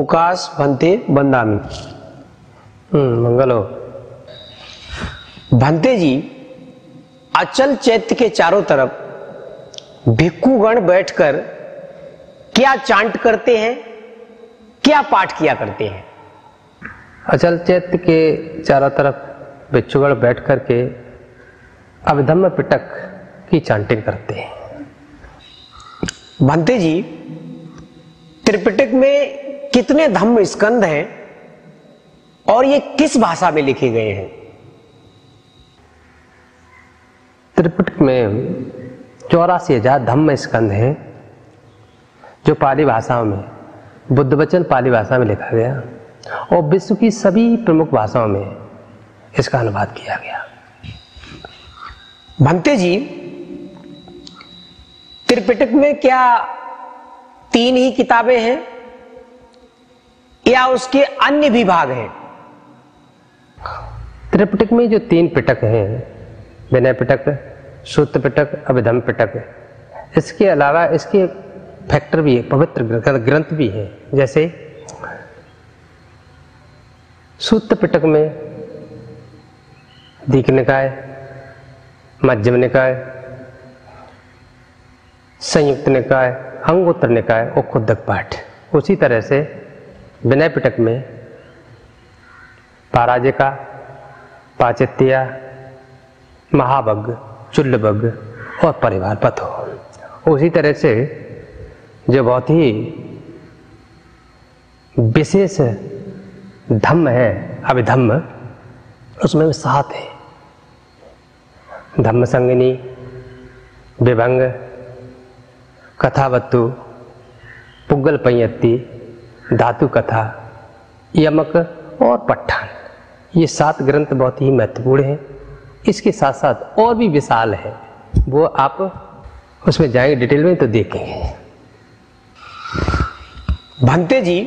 ओकाश भन्ते बंदामी। मंगल हो। भन्ते जी, अचल चैत्य के चारों तरफ भिक्षुगण बैठकर क्या चांट करते हैं, क्या पाठ किया करते हैं? अचल चैत्य के चारों तरफ भिक्षुगण बैठ करके अभिधम्म पिटक की चांटिंग करते हैं। भन्ते जी, त्रिपिटक में कितने धम्म स्कंद हैं और ये किस भाषा में लिखे गए हैं? त्रिपिटक में 84,000 धम्म स्कंद हैं जो पाली भाषाओं में, बुद्ध वचन पाली भाषा में लिखा गया और विश्व की सभी प्रमुख भाषाओं में इसका अनुवाद किया गया। भन्ते जी, त्रिपिटक में क्या 3 ही किताबें हैं या उसके अन्य भी भाग हैं? त्रिपिटक में जो 3 पिटक हैं, विनय पिटक, सूत्र पिटक, अभिधम्म पिटक, इसके अलावा इसके फैक्टर भी है, पवित्र ग्रंथ भी है। जैसे सूत्र पिटक में दीघ निकाय, मध्यम निकाय, संयुक्त निकाय, अंगोत्तर निकाय और खुद्दक पाठ। उसी तरह से विनय पिटक में पाराजिका, पाचित्या, महाभग, चुल्लभग और परिवार पथो। उसी तरह से जो बहुत ही विशेष धम्म है अभिधम्म, उसमें 7 है। धम्म संगिनी, विभंग, कथावत्तु, पुग्गल पंयत्ति, धातु कथा, यमक और पट्ठान। ये 7 ग्रंथ बहुत ही महत्वपूर्ण हैं। इसके साथ साथ और भी विशाल है, वो आप उसमें जाएंगे डिटेल में तो देखेंगे। भन्ते जी,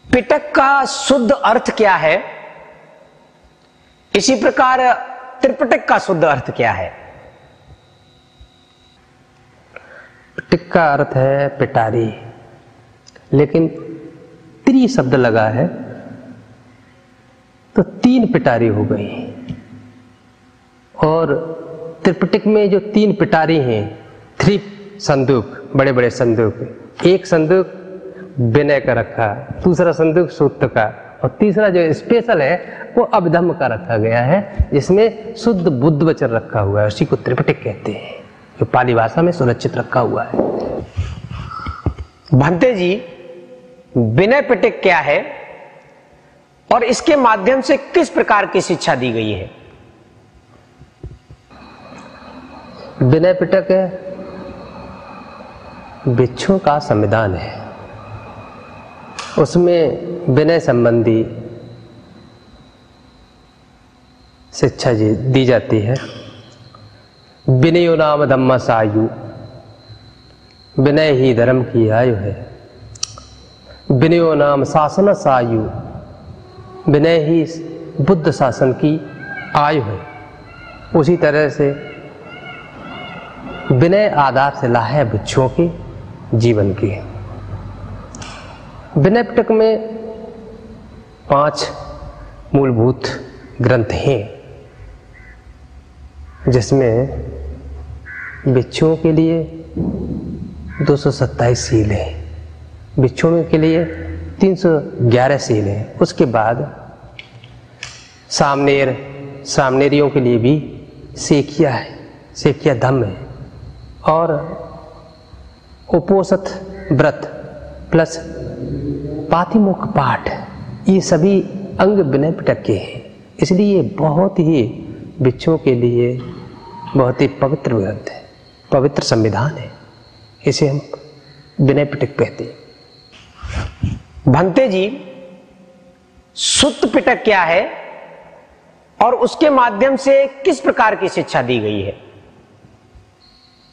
पिटक का शुद्ध अर्थ क्या है? इसी प्रकार त्रिपिटक का शुद्ध अर्थ क्या है? पिटक का अर्थ है पिटारी, लेकिन त्रि शब्द लगा है तो 3 पिटारी हो गई। और त्रिपिटक में जो 3 पिटारी हैं, 3 संदूक, बड़े बड़े संदूक, एक संदूक विनय का रखा, दूसरा संदूक सूत्र का और तीसरा जो स्पेशल है वो अभिधम्म का रखा गया है, जिसमें शुद्ध बुद्ध वचन रखा हुआ है। उसी को त्रिपिटक कहते हैं, जो पाली भाषा में सुरक्षित रखा हुआ है। भन्ते जी, विनय पिटक क्या है और इसके माध्यम से किस प्रकार की शिक्षा दी गई है? विनय पिटक भिक्षुओं का संविधान है। उसमें विनय संबंधी शिक्षा दी जाती है। विनयो नाम धम्म सायु, विनय ही धर्म की आयु है। विनयो नाम शासन सायु, विनय ही बुद्ध शासन की आयु है। उसी तरह से विनय आधार से ला है भिक्षुओं के जीवन की। विनय पिटक में 5 मूलभूत ग्रंथ हैं, जिसमें भिक्षुओं के लिए 227 सील है, भिक्षुओं के लिए 311 सील है। उसके बाद सामनेरियों के लिए भी सेखिया है, सेखिया धम्म है। और उपोषित व्रत प्लस पातिमोक्ष पाठ, ये सभी अंग विनय पिटक के हैं। इसलिए बहुत ही भिक्षुओं के लिए बहुत ही पवित्र ग्रंथ है, पवित्र संविधान है। इसे हम विनय पिटक कहते हैं। भन्ते जी, सुत्त पिटक क्या है और उसके माध्यम से किस प्रकार की शिक्षा दी गई है?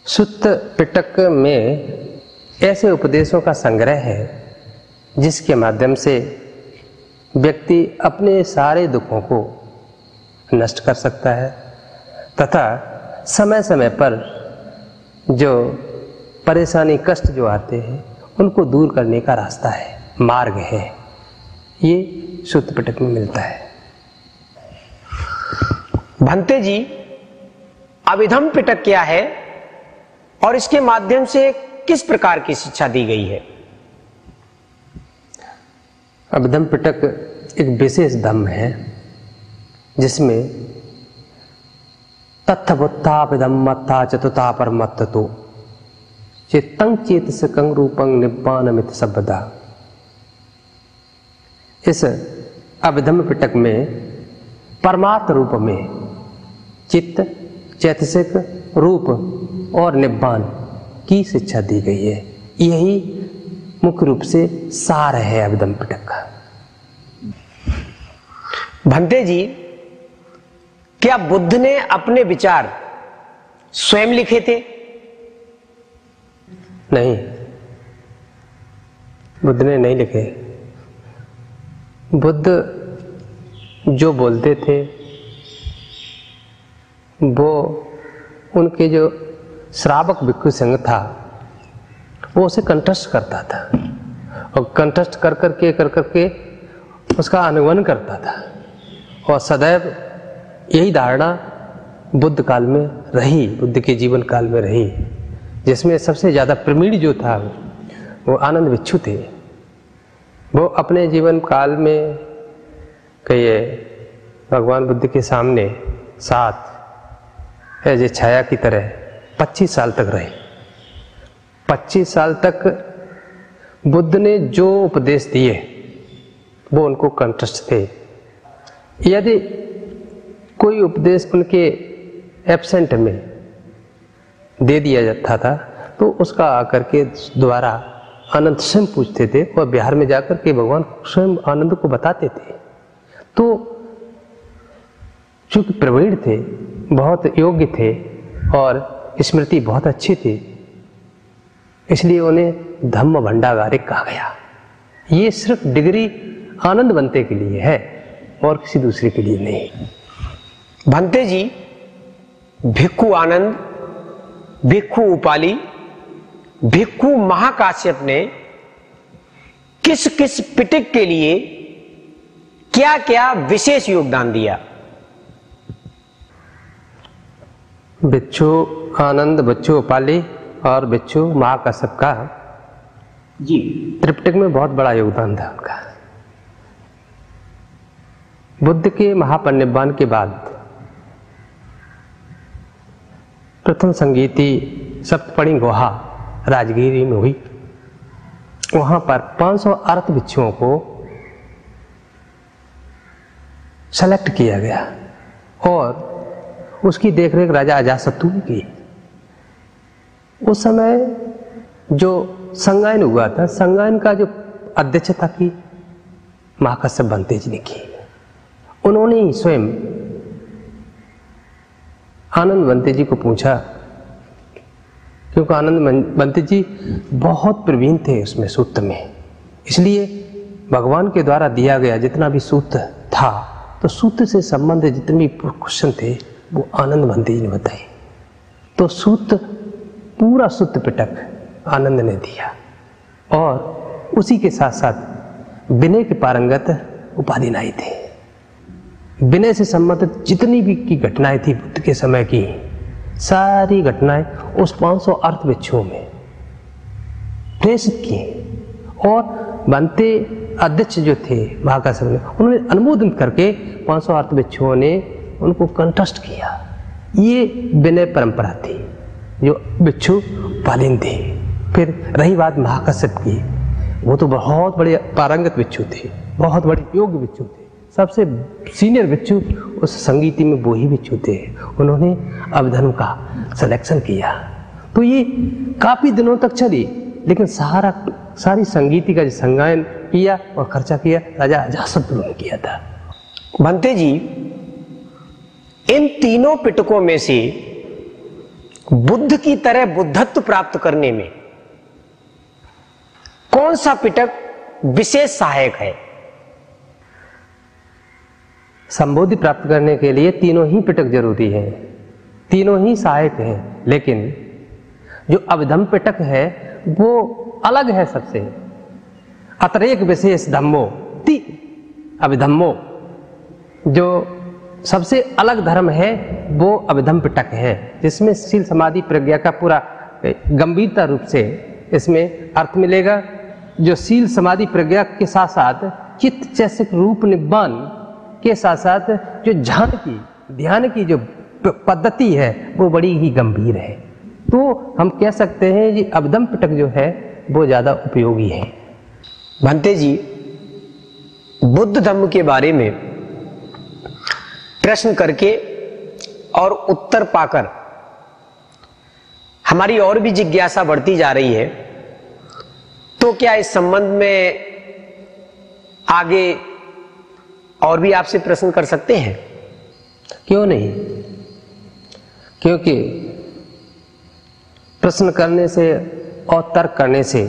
सुत्त पिटक में ऐसे उपदेशों का संग्रह है जिसके माध्यम से व्यक्ति अपने सारे दुखों को नष्ट कर सकता है तथा समय समय पर जो परेशानी कष्ट जो आते हैं उनको दूर करने का रास्ता है। मार्ग है, ये सूत्र पिटक में मिलता है। भंते जी, अभिधम पिटक क्या है और इसके माध्यम से किस प्रकार की शिक्षा दी गई है? अभिधम पिटक एक विशेष धम्म है जिसमें तत्थबुत्थाभिधम मत्था चतुथा परमत्तो चित्तं चेतसकं रूपं निब्बानमित शब्दा। इस अभिधम पिटक में परमात्म रूप में चित्त, चैतसिक, रूप और निब्बान की शिक्षा दी गई है। यही मुख्य रूप से सार है अभिधम पिटक का। भंते जी, क्या बुद्ध ने अपने विचार स्वयं लिखे थे? नहीं, बुद्ध ने नहीं लिखे। बुद्ध जो बोलते थे वो उनके जो श्रावक भिक्षु संघ था वो उसे कंठस्थ करता था और कंठस्थ कर करके उसका अनुगमन करता था। और सदैव यही धारणा बुद्ध काल में रही, बुद्ध के जीवन काल में रही, जिसमें सबसे ज़्यादा प्रवीण जो था वो आनंद भिक्षु थे। वो अपने जीवन काल में कहिए भगवान बुद्ध के सामने साथ ऐसे छाया की तरह 25 साल तक रहे। 25 साल तक बुद्ध ने जो उपदेश दिए वो उनको कंठस्थ थे। यदि कोई उपदेश उनके एब्सेंट में दे दिया जाता था तो उसका आकर के द्वारा आनंद स्वयं पूछते थे और बिहार में जाकर के भगवान स्वयं आनंद को बताते थे। तो चूंकि प्रवीण थे, बहुत योग्य थे और स्मृति बहुत अच्छी थी, इसलिए उन्हें धम्म भंडागारिक कहा गया। ये सिर्फ डिग्री आनंद बनते के लिए है और किसी दूसरे के लिए नहीं। भंते जी, भिक्खु आनंद, भिक्खु उपाली, भिक्खु महाकाश्यप ने किस किस पिटक के लिए क्या क्या विशेष योगदान दिया? भिक्षु आनंद, भिक्षु उपाली और भिक्षु महाकाश्यप का जी त्रिपिटक में बहुत बड़ा योगदान था उनका। बुद्ध के महापरिनिर्वाण के बाद प्रथम संगीति सप्तपदी गुहा राजगिरी में हुई। वहां पर 500 अर्थ भिक्षुओं को सेलेक्ट किया गया और उसकी देखरेख राजा अजातशत्रु ने की। उस समय जो संगायन हुआ था, संगायन का जो अध्यक्षता की महाकाश्यप भंते जी ने की। उन्होंने ही स्वयं आनंद भंते जी को पूछा, क्योंकि आनंद भंते जी बहुत प्रवीण थे उसमें सूत्र में, इसलिए भगवान के द्वारा दिया गया जितना भी सूत्र था तो सूत्र से संबंधित जितने भी क्वेश्चन थे वो आनंद भंते जी ने बताए। तो सूत्र पूरा सूत्र पिटक आनंद ने दिया और उसी के साथ साथ विनय के पारंगत उपाधिनाई थे। विनय से संबंधित जितनी भी की घटनाएं थी बुद्ध के समय की, सारी घटनाएं उस 500 अर्थ भिक्षुओं में प्रेषित की और भंते अध्यक्ष जो थे महाकाश्यप ने, उन्होंने अनुमोदन करके 500 अर्थ भिक्षुओं ने उनको कंठस्थ किया। ये विनय परंपरा थी जो भिक्षु पालीन थे। फिर रही बात महाकाश्यप की, वो तो बहुत बड़े पारंगत भिक्षु थे, बहुत बड़े योग्य भिक्षु थे, सबसे सीनियर भिक्षु उस संगीति में वो ही भिक्षु थे। उन्होंने अभिधर्म का सिलेक्शन किया। तो ये काफी दिनों तक चली, लेकिन सारी संगीति का जो संगायन किया और खर्चा किया राजा अजातशत्रु ने किया था। भंते जी, इन तीनों पिटकों में से बुद्ध की तरह बुद्धत्व प्राप्त करने में कौन सा पिटक विशेष सहायक है? संबोधि प्राप्त करने के लिए तीनों ही पिटक जरूरी है, तीनों ही सहायक हैं, लेकिन जो अभिधम पिटक है वो अलग है सबसे। अतरेक विशेष धम्मो ति अभिधम्मो, जो सबसे अलग धर्म है वो अभिधम पिटक है, जिसमें शील समाधि प्रज्ञा का पूरा गंभीरता रूप से इसमें अर्थ मिलेगा। जो शील समाधि प्रज्ञा के साथ साथ चित्त चैतसिक रूप निब्बान के साथ साथ जो ध्यान की जो पद्धति है वो बड़ी ही गंभीर है। तो हम कह सकते हैं कि अभिधम पिटक जो है वो ज्यादा उपयोगी है। भंते जी, बुद्ध धम्म के बारे में प्रश्न करके और उत्तर पाकर हमारी और भी जिज्ञासा बढ़ती जा रही है, तो क्या इस संबंध में आगे और भी आपसे प्रश्न कर सकते हैं? क्यों नहीं, क्योंकि प्रश्न करने से और तर्क करने से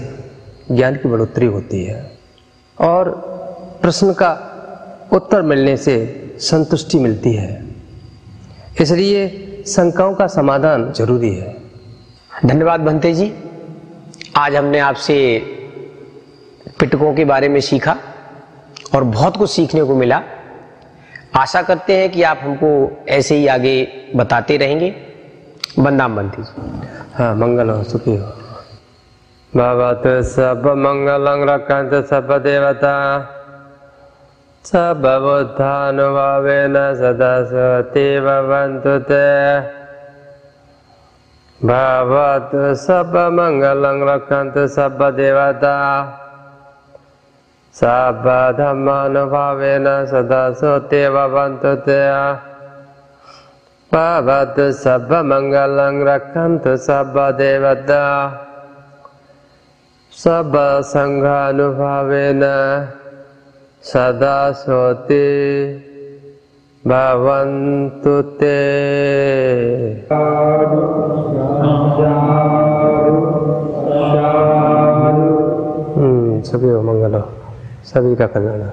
ज्ञान की बढ़ोतरी होती है और प्रश्न का उत्तर मिलने से संतुष्टि मिलती है। इसलिए शंकाओं का समाधान जरूरी है। धन्यवाद भंते जी, आज हमने आपसे पिटकों के बारे में सीखा और बहुत कुछ सीखने को मिला। आशा करते हैं कि आप हमको ऐसे ही आगे बताते रहेंगे। वंदनाम भंते जी। हाँ, मंगल हो, सुखी हो। भवतु सब मंगलं रक्षन्तु सब देवता सर्वबुद्धानुभावेन सदा स्वस्ति भवन्तु ते। भवतु सब मंगलं रक्षन्तु सब देवता सर्वधर्मानुभावेन सदा स्वस्ति भवन्तु ते। भवतु सब मंगलं रक्षन्तु सब देवता सब संघानुभावेन सदा स्वस्ति भवन्तु ते। सभी हो, मंगल हो, सभी का कल्याण हो।